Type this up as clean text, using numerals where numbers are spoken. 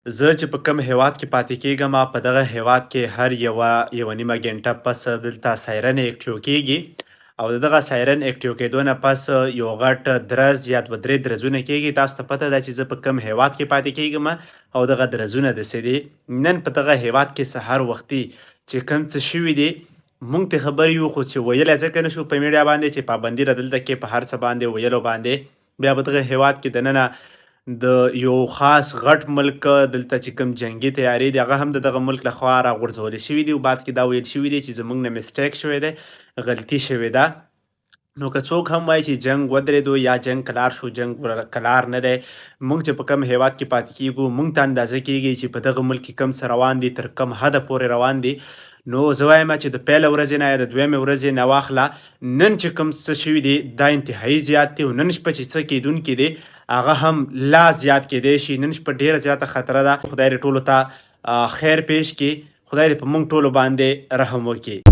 زه چې په کوم هیواد کې پاتې کېږم په دغه هیواد کې هر یوه نیمه ګنټه پس دلته سایرن اکټیو کېږي او د دغه سایرن اکټیو کېدو نه پس یو غټ درز یا دوه درې درزونه کېږي. تاسو ته پته ده چې زه په کوم هیواد کې پاتې کېږم او دغه درزونه داسې دي. نن په دغه هیواد کې سهار وختي چې کوم څه شوي دي موږ ته خبر یو خو چې ویلی ځکه نشو په میډیا باندې چې پابندي ده دلته کې په هر څه باندې ویلو باندې. بیا په دغه هیواد کې دننه د یو خاص غټ ملک دلته چې کوم جنگي تیارې دي هغه هم د دغه ملک لخوا راغورځولې شوي دي او بعد کې دا ویل شوي دي چې زموږ نه مسټیک شوی دی، غلطي شوې ده. نو که څوک هم وایي چې جنګ ودرېدو یا جنګ کلار شو، جنګ کلار نه دی. موږ چې په کوم هیواد کې پاتې کیږو موږ ته اندازه کیږي چې په دغه ملک کې کوم څه روان دي، تر کوم حده پورې روان دي. نو زه وایم چې د پیله ورځې نه یا د دویمې ورځې نه واخله نن چې کوم څه شوي دي دا انتهایي زیات دي او نن شپه چې څه کیدونکي دي هغه هم لا زیات کیدی شي. نن شپه ډیره زیاته خطره ده. خدای دې ټولو ته خیر پیش کړي، خدای دې په موږ ټولو باندې رحم وکړي.